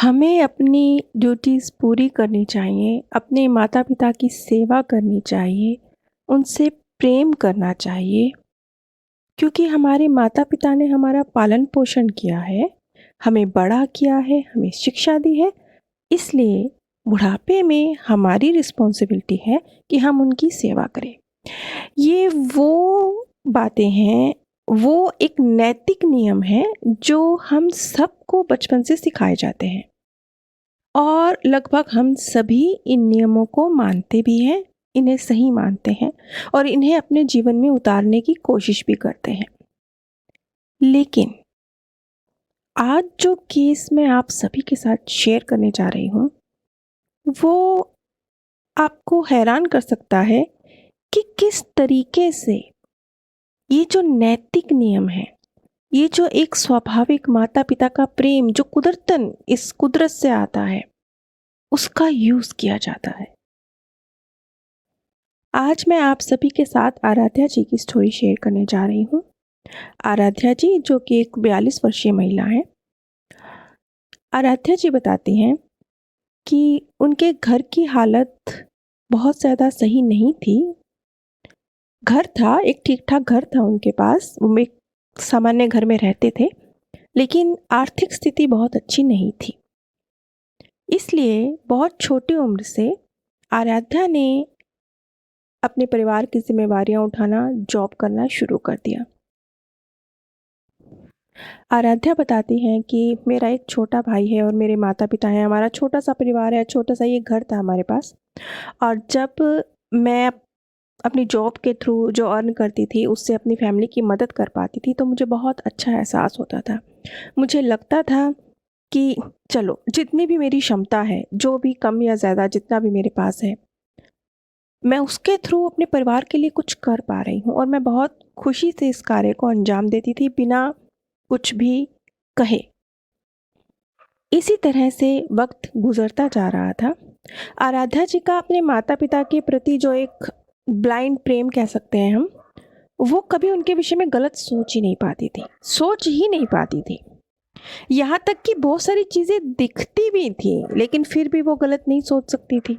हमें अपनी ड्यूटीज़ पूरी करनी चाहिए, अपने माता-पिता की सेवा करनी चाहिए, उनसे प्रेम करना चाहिए क्योंकि हमारे माता-पिता ने हमारा पालन-पोषण किया है, हमें बड़ा किया है, हमें शिक्षा दी है, इसलिए बुढ़ापे में हमारी रिस्पॉन्सिबिलिटी है कि हम उनकी सेवा करें। ये वो बातें हैं, वो एक नैतिक नियम है जो हम सबको बचपन से सिखाए जाते हैं। और लगभग हम सभी इन नियमों को मानते भी हैं, इन्हें सही मानते हैं और इन्हें अपने जीवन में उतारने की कोशिश भी करते हैं। लेकिन आज जो केस मैं आप सभी के साथ शेयर करने जा रही हूँ, वो आपको हैरान कर सकता है कि किस तरीके से ये जो नैतिक नियम है, ये जो एक स्वाभाविक माता-पिता का प्रेम जो कुदरतन इस कुदरत से आता है, उसका यूज़ किया जाता है। आज मैं आप सभी के साथ आराध्या जी की स्टोरी शेयर करने जा रही हूँ। आराध्या जी जो कि एक 42 वर्षीय महिला हैं। आराध्या जी बताती हैं कि उनके घर की हालत बहुत ज़्यादा सही नहीं थी। घर था, एक ठीक-ठाक घर था उनके पास, वो एक सामान्य घर में रहते थे, लेकिन आर्थिक स्थिति बहुत अच्छी नहीं थी। इसलिए बहुत छोटी उम्र से आराध्या ने अपने परिवार की ज़िम्मेवारियाँ उठाना, जॉब करना शुरू कर दिया। आराध्या बताती हैं कि मेरा एक छोटा भाई है और मेरे माता-पिता हैं, हमारा छोटा-सा परिवार है, छोटा-सा ये घर था हमारे पास। और जब मैं अपनी जॉब के थ्रू जो अर्न करती थी, उससे अपनी फैमिली की मदद कर पाती थी, तो मुझे बहुत अच्छा एहसास होता था। मुझे लगता था कि चलो, जितनी भी मेरी क्षमता है, जो भी कम या ज़्यादा जितना भी मेरे पास है, मैं उसके थ्रू अपने परिवार के लिए कुछ कर पा रही हूँ और मैं बहुत खुशी से इस कार्य को अंजाम देती थी बिना कुछ भी कहे। इसी तरह से वक्त गुजरता जा रहा था। आराध्या जी का अपने माता-पिता के प्रति जो एक ब्लाइंड प्रेम कह सकते हैं हम, वो कभी उनके विषय में गलत सोच ही नहीं पाती थी, सोच ही नहीं पाती थी। यहाँ तक कि बहुत सारी चीज़ें दिखती भी थी, लेकिन फिर भी वो गलत नहीं सोच सकती थी।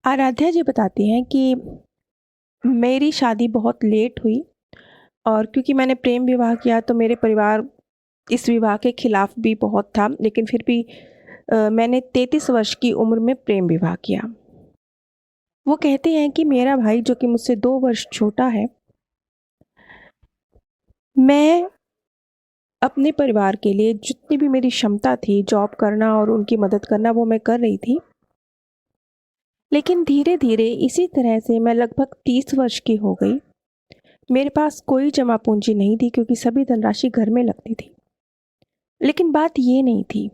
आराध्या जी बताती हैं कि मेरी शादी बहुत लेट हुई और क्योंकि मैंने प्रेम विवाह किया तो मेरे परिवार इस विवाह के खिलाफ भी बहुत था, लेकिन फिर भी मैंने 33 वर्ष की उम्र में प्रेम विवाह किया। वो कहते हैं कि मेरा भाई जो कि मुझसे 2 वर्ष छोटा है, मैं अपने परिवार के लिए जितनी भी मेरी क्षमता थी, जॉब करना और उनकी मदद करना वो मैं कर रही थी। लेकिन धीरे-धीरे इसी तरह से मैं लगभग 30 वर्ष की हो गई। मेरे पास कोई जमा पूँजी नहीं थी क्योंकि सभी धनराशि घर में लगती थी। लेकिन बात ये नहीं थी।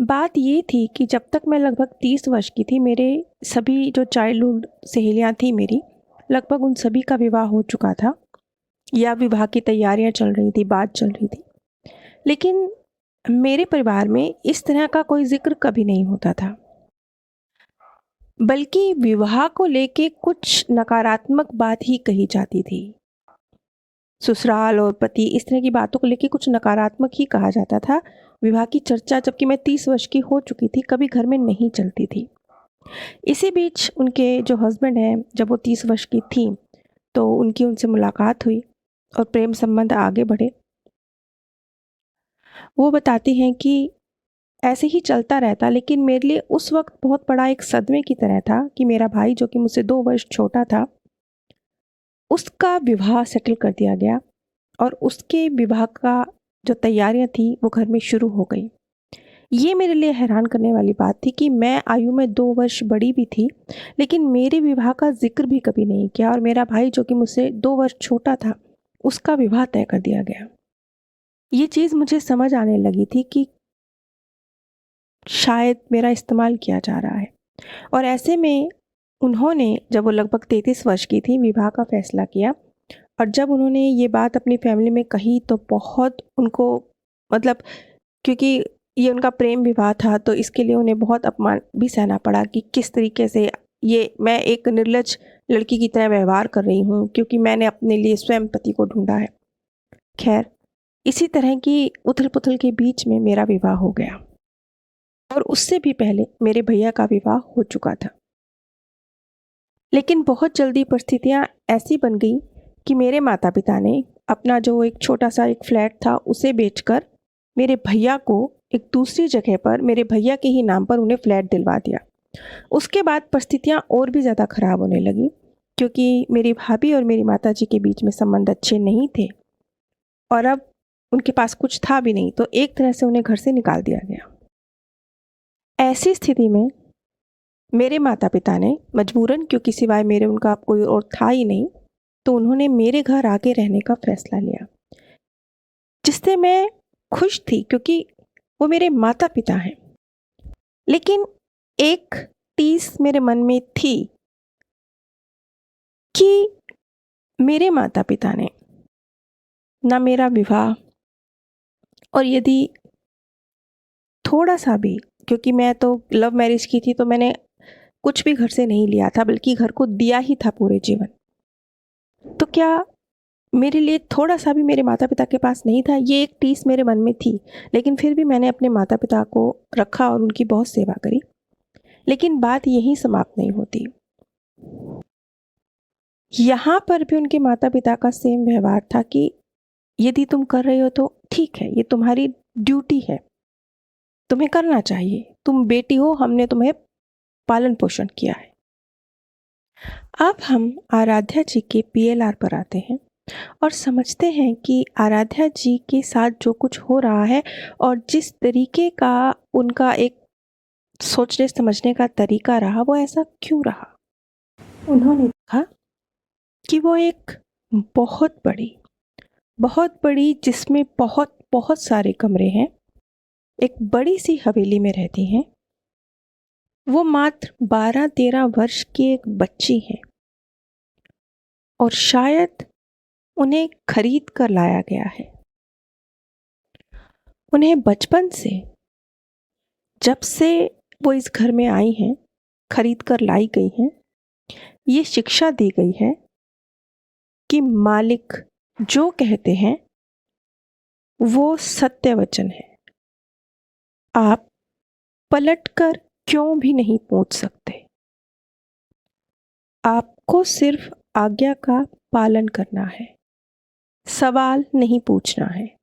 बात ये थी कि जब तक मैं लगभग 30 वर्ष की थी, मेरे सभी जो चाइल्डहुड सहेलियाँ थी मेरी, लगभग उन सभी का विवाह हो चुका था या विवाह की तैयारियाँ चल रही थी, बात चल रही थी। लेकिन मेरे परिवार में इस तरह का कोई ज़िक्र कभी नहीं होता था। बल्कि विवाह को लेके कुछ नकारात्मक बात ही कही जाती थी। ससुराल और पति इस तरह की बातों को लेके कुछ नकारात्मक ही कहा जाता था। विवाह की चर्चा जबकि मैं 30 वर्ष की हो चुकी थी, कभी घर में नहीं चलती थी। इसी बीच उनके जो हस्बैंड हैं, जब वो 30 वर्ष की थीं, तो उनकी उनसे मुलाकात हुई और प्रेम संबंध आगे बढ़े। वो बताती हैं कि ऐसे ही चलता रहता, लेकिन मेरे लिए उस वक़्त बहुत बड़ा एक सदमे की तरह था कि मेरा भाई जो कि मुझसे 2 वर्ष छोटा था, उसका विवाह सेटल कर दिया गया और उसके विवाह का जो तैयारियां थी वो घर में शुरू हो गई। ये मेरे लिए हैरान करने वाली बात थी कि मैं आयु में 2 वर्ष बड़ी भी थी, लेकिन मेरे विवाह का ज़िक्र भी कभी नहीं किया और मेरा भाई जो कि मुझसे 2 वर्ष छोटा था, उसका विवाह तय कर दिया गया। ये चीज़ मुझे समझ आने लगी थी कि शायद मेरा इस्तेमाल किया जा रहा है और ऐसे में उन्होंने जब वो लगभग 33 वर्ष की थी, विवाह का फ़ैसला किया और जब उन्होंने ये बात अपनी फैमिली में कही तो बहुत उनको मतलब क्योंकि ये उनका प्रेम विवाह था तो इसके लिए उन्हें बहुत अपमान भी सहना पड़ा कि किस तरीके से ये मैं एक निर्लज्ज लड़की की तरह व्यवहार कर रही हूँ क्योंकि मैंने अपने लिए स्वयं पति को ढूंढा है। खैर, इसी तरह की उथल-पुथल के बीच में मेरा विवाह हो गया। और उससे भी पहले मेरे भैया का विवाह हो चुका था। लेकिन बहुत जल्दी परिस्थितियाँ ऐसी बन गई कि मेरे माता-पिता ने अपना जो एक छोटा-सा एक फ्लैट था उसे बेचकर मेरे भैया को एक दूसरी जगह पर मेरे भैया के ही नाम पर उन्हें फ्लैट दिलवा दिया। उसके बाद परिस्थितियाँ और भी ज़्यादा ख़राब होने लगी क्योंकि मेरी भाभी और मेरी माताजी के बीच में संबंध अच्छे नहीं थे और अब उनके पास कुछ था भी नहीं, तो एक तरह से उन्हें घर से निकाल दिया गया। ऐसी स्थिति में मेरे माता-पिता ने मजबूरन, क्योंकि सिवाय मेरे उनका कोई और था ही नहीं, तो उन्होंने मेरे घर आके रहने का फ़ैसला लिया, जिससे मैं खुश थी क्योंकि वो मेरे माता-पिता हैं। लेकिन एक टीस मेरे मन में थी कि मेरे माता-पिता ने ना मेरा विवाह और यदि थोड़ा-सा भी, क्योंकि मैं तो लव मैरिज की थी, तो मैंने कुछ भी घर से नहीं लिया था बल्कि घर को दिया ही था पूरे जीवन। तो क्या मेरे लिए थोड़ा-सा भी मेरे माता-पिता के पास नहीं था? ये एक टीस मेरे मन में थी। लेकिन फिर भी मैंने अपने माता-पिता को रखा और उनकी बहुत सेवा करी। लेकिन बात यहीं समाप्त नहीं होती। यहाँ पर भी उनके माता-पिता का सेम व्यवहार था कि यदि तुम कर रही हो तो ठीक है, ये तुम्हारी ड्यूटी है, तुम्हें करना चाहिए। तुम बेटी हो, हमने तुम्हें पालन-पोषण किया है। अब हम आराध्या जी के पीएलआर पर आते हैं और समझते हैं कि आराध्या जी के साथ जो कुछ हो रहा है और जिस तरीके का उनका एक सोचने समझने का तरीका रहा, वो ऐसा क्यों रहा। उन्होंने कहा कि वो एक बहुत बड़ी जिसमें बहुत बहुत सारे कमरे हैं, एक बड़ी सी हवेली में रहती हैं। वो मात्र 12-13 वर्ष की एक बच्ची हैं और शायद उन्हें खरीद कर लाया गया है। उन्हें बचपन से, जब से वो इस घर में आई हैं, खरीद कर लाई गई हैं, ये शिक्षा दी गई है कि मालिक जो कहते हैं वो सत्य वचन है। आप पलटकर क्यों भी नहीं पूछ सकते। आपको सिर्फ आज्ञा का पालन करना है, सवाल नहीं पूछना है।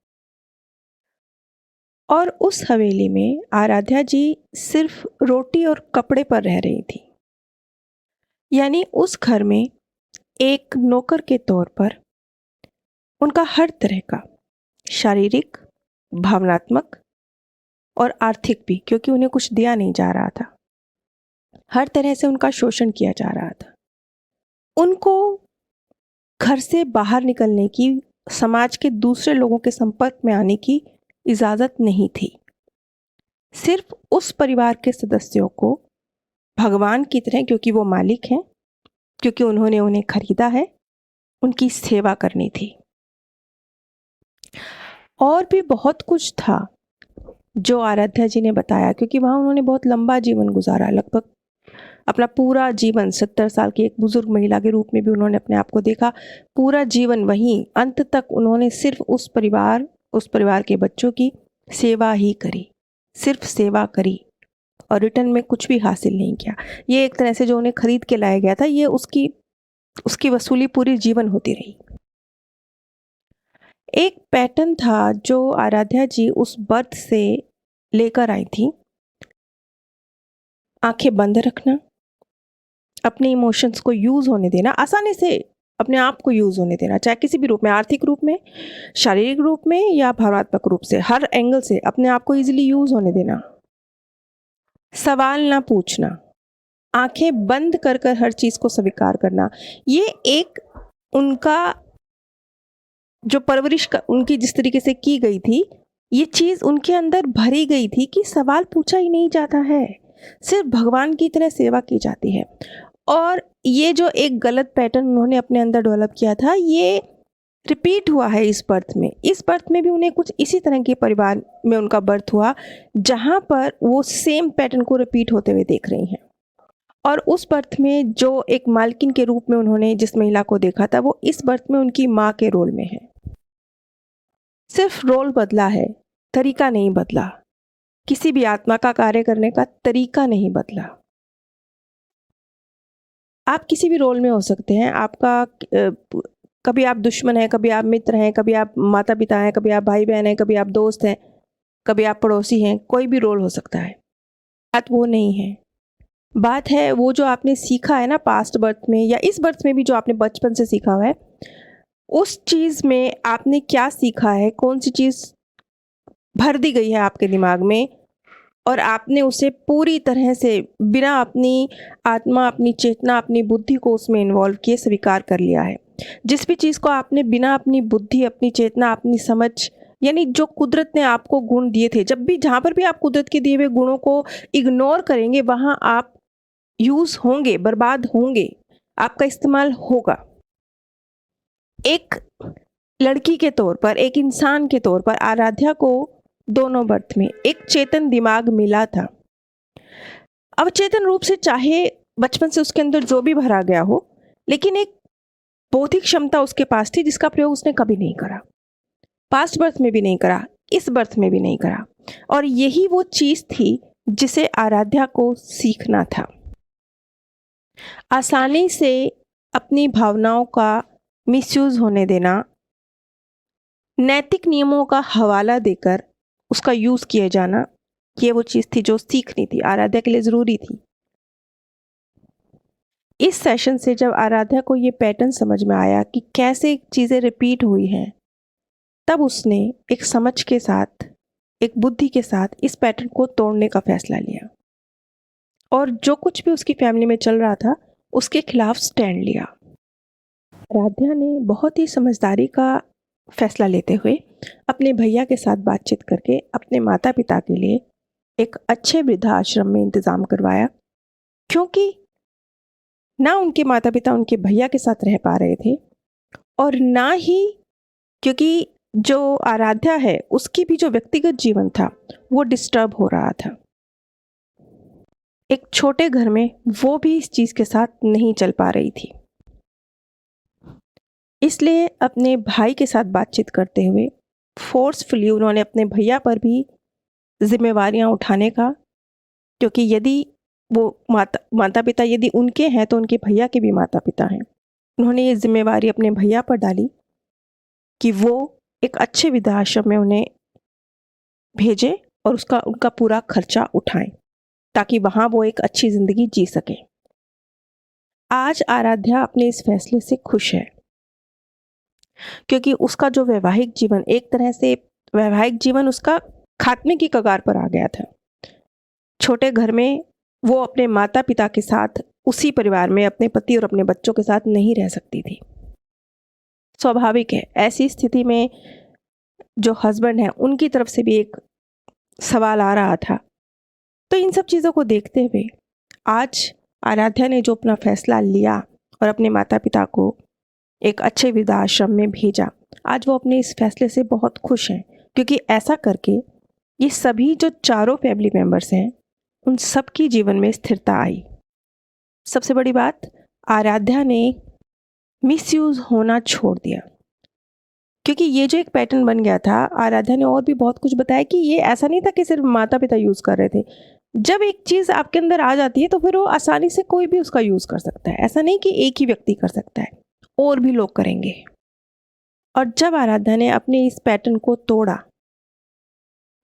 और उस हवेली में आराध्या जी सिर्फ रोटी और कपड़े पर रह रही थी। यानी उस घर में एक नौकर के तौर पर उनका हर तरह का शारीरिक, भावनात्मक और आर्थिक भी, क्योंकि उन्हें कुछ दिया नहीं जा रहा था, हर तरह से उनका शोषण किया जा रहा था। उनको घर से बाहर निकलने की, समाज के दूसरे लोगों के संपर्क में आने की इजाज़त नहीं थी। सिर्फ उस परिवार के सदस्यों को भगवान की तरह, क्योंकि वो मालिक हैं, क्योंकि उन्होंने उन्हें खरीदा है, उनकी सेवा करनी थी। और भी बहुत कुछ था जो आराध्या जी ने बताया, क्योंकि वहाँ उन्होंने बहुत लंबा जीवन गुजारा, लगभग अपना पूरा जीवन 70 साल की एक बुजुर्ग महिला के रूप में भी उन्होंने अपने आप को देखा। पूरा जीवन वहीं, अंत तक उन्होंने सिर्फ उस परिवार के बच्चों की सेवा ही करी, सिर्फ सेवा करी और रिटर्न में कुछ भी हासिल नहीं किया। ये एक तरह से जो उन्हें खरीद के लाया गया था, ये उसकी वसूली पूरी जीवन होती रही। एक पैटर्न था जो आराध्या जी उस बर्थ से लेकर आई थी। आंखें बंद रखना, अपने इमोशंस को यूज़ होने देना, आसानी से अपने आप को यूज़ होने देना, चाहे किसी भी रूप में, आर्थिक रूप में, शारीरिक रूप में या भावनात्मक रूप से, हर एंगल से अपने आप को ईजिली यूज़ होने देना। सवाल ना पूछना, आंखें बंद कर कर हर चीज़ को स्वीकार करना। ये एक उनका जो परवरिश उनकी जिस तरीके से की गई थी, ये चीज़ उनके अंदर भरी गई थी कि सवाल पूछा ही नहीं जाता है, सिर्फ भगवान की तरह सेवा की जाती है। और ये जो एक गलत पैटर्न उन्होंने अपने अंदर डेवलप किया था, ये रिपीट हुआ है इस बर्थ में। इस बर्थ में भी उन्हें कुछ इसी तरह के परिवार में उनका बर्थ हुआ, जहाँ पर वो सेम पैटर्न को रिपीट होते हुए देख रही हैं। और उस बर्थ में जो एक मालकिन के रूप में उन्होंने जिस महिला को देखा था, वो इस बर्थ में उनकी माँ के रोल में है। सिर्फ रोल बदला है, तरीका नहीं बदला। किसी भी आत्मा का कार्य करने का तरीका नहीं बदला। आप किसी भी रोल में हो सकते हैं। आपका कभी आप दुश्मन हैं, कभी आप मित्र हैं, कभी आप माता-पिता हैं, कभी आप भाई-बहन हैं, कभी आप दोस्त हैं, कभी आप पड़ोसी हैं, कोई भी रोल हो सकता है। बात वो नहीं है। बात है वो जो आपने सीखा है ना पास्ट बर्थ में या इस बर्थ में भी जो आपने बचपन से सीखा हुआ है, उस चीज़ में आपने क्या सीखा है, कौन-सी चीज़ भर दी गई है आपके दिमाग में और आपने उसे पूरी तरह से बिना अपनी आत्मा, अपनी चेतना, अपनी बुद्धि को उसमें इन्वॉल्व किए स्वीकार कर लिया है। जिस भी चीज़ को आपने बिना अपनी बुद्धि, अपनी चेतना, अपनी समझ यानी जो कुदरत ने आपको गुण दिए थे, जब भी जहाँ पर भी आप कुदरत के दिए हुए गुणों को इग्नोर करेंगे, वहाँ आप यूज़ होंगे, बर्बाद होंगे, आपका इस्तेमाल होगा। एक लड़की के तौर पर, एक इंसान के तौर पर आराध्या को दोनों बर्थ में एक चेतन दिमाग मिला था। अवचेतन रूप से चाहे बचपन से उसके अंदर जो भी भरा गया हो, लेकिन एक बौद्धिक क्षमता उसके पास थी जिसका प्रयोग उसने कभी नहीं करा। पास्ट बर्थ में भी नहीं करा, इस बर्थ में भी नहीं करा। और यही वो चीज़ थी जिसे आराध्या को सीखना था। आसानी से अपनी भावनाओं का मिसयूज़ होने देना, नैतिक नियमों का हवाला देकर उसका यूज़ किए जाना, ये वो चीज़ थी जो सीखनी थी, आराध्या के लिए ज़रूरी थी। इस सेशन से जब आराध्या को ये पैटर्न समझ में आया कि कैसे चीज़ें रिपीट हुई हैं, तब उसने एक समझ के साथ, एक बुद्धि के साथ इस पैटर्न को तोड़ने का फैसला लिया और जो कुछ भी उसकी फैमिली में चल रहा था, उसके खिलाफ स्टैंड लिया। आराध्या ने बहुत ही समझदारी का फैसला लेते हुए अपने भैया के साथ बातचीत करके अपने माता पिता के लिए एक अच्छे वृद्धाश्रम में इंतज़ाम करवाया, क्योंकि ना उनके माता पिता उनके भैया के साथ रह पा रहे थे और ना ही क्योंकि जो आराध्या है उसकी भी जो व्यक्तिगत जीवन था वो डिस्टर्ब हो रहा था। एक छोटे घर में वो भी इस चीज़ के साथ नहीं चल पा रही थी। इसलिए अपने भाई के साथ बातचीत करते हुए फोर्सफुली उन्होंने अपने भैया पर भी जिम्मेवारियां उठाने का, क्योंकि यदि वो माता पिता यदि उनके हैं तो उनके भैया के भी माता पिता हैं। उन्होंने ये जिम्मेवारी अपने भैया पर डाली कि वो एक अच्छे वृद्धाश्रम में उन्हें भेजें और उनका पूरा खर्चा उठाएं ताकि वहाँ वो एक अच्छी ज़िंदगी जी सकें। आज आराध्या अपने इस फैसले से खुश है, क्योंकि उसका जो वैवाहिक जीवन एक तरह से वैवाहिक जीवन उसका खात्मे की कगार पर आ गया था। छोटे घर में वो अपने माता पिता के साथ उसी परिवार में अपने पति और अपने बच्चों के साथ नहीं रह सकती थी। स्वाभाविक है, ऐसी स्थिति में जो हस्बैंड है उनकी तरफ से भी एक सवाल आ रहा था। तो इन सब चीज़ों को देखते हुए आज आराध्या ने जो अपना फैसला लिया और अपने माता पिता को एक अच्छे वृद्धाश्रम में भेजा, आज वो अपने इस फैसले से बहुत खुश हैं, क्योंकि ऐसा करके ये सभी जो चारों फैमिली मेम्बर्स हैं उन सब की जीवन में स्थिरता आई। सबसे बड़ी बात, आराध्या ने मिसयूज़ होना छोड़ दिया, क्योंकि ये जो एक पैटर्न बन गया था, आराध्या ने और भी बहुत कुछ बताया कि ये ऐसा नहीं था कि सिर्फ माता पिता यूज़ कर रहे थे। जब एक चीज़ आपके अंदर आ जाती है तो फिर वो आसानी से कोई भी उसका यूज़ कर सकता है। ऐसा नहीं कि एक ही व्यक्ति कर सकता है, और भी लोग करेंगे। और जब आराध्या ने अपने इस पैटर्न को तोड़ा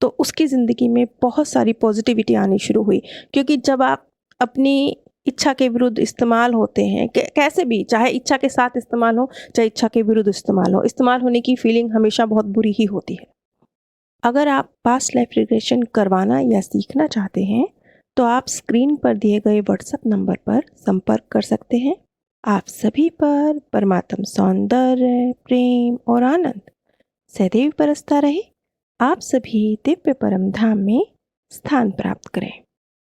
तो उसकी ज़िंदगी में बहुत सारी पॉजिटिविटी आनी शुरू हुई, क्योंकि जब आप अपनी इच्छा के विरुद्ध इस्तेमाल होते हैं, कैसे भी, चाहे इच्छा के साथ इस्तेमाल हो चाहे इच्छा के विरुद्ध इस्तेमाल हो, इस्तेमाल होने की फीलिंग हमेशा बहुत बुरी ही होती है। अगर आप पास्ट लाइफ रिग्रेशन करवाना या सीखना चाहते हैं तो आप स्क्रीन पर दिए गए व्हाट्सएप नंबर पर संपर्क कर सकते हैं। आप सभी पर परमात्म सौंदर्य, प्रेम और आनंद सदैव बरसता रहे। आप सभी दिव्य परम धाम में स्थान प्राप्त करें।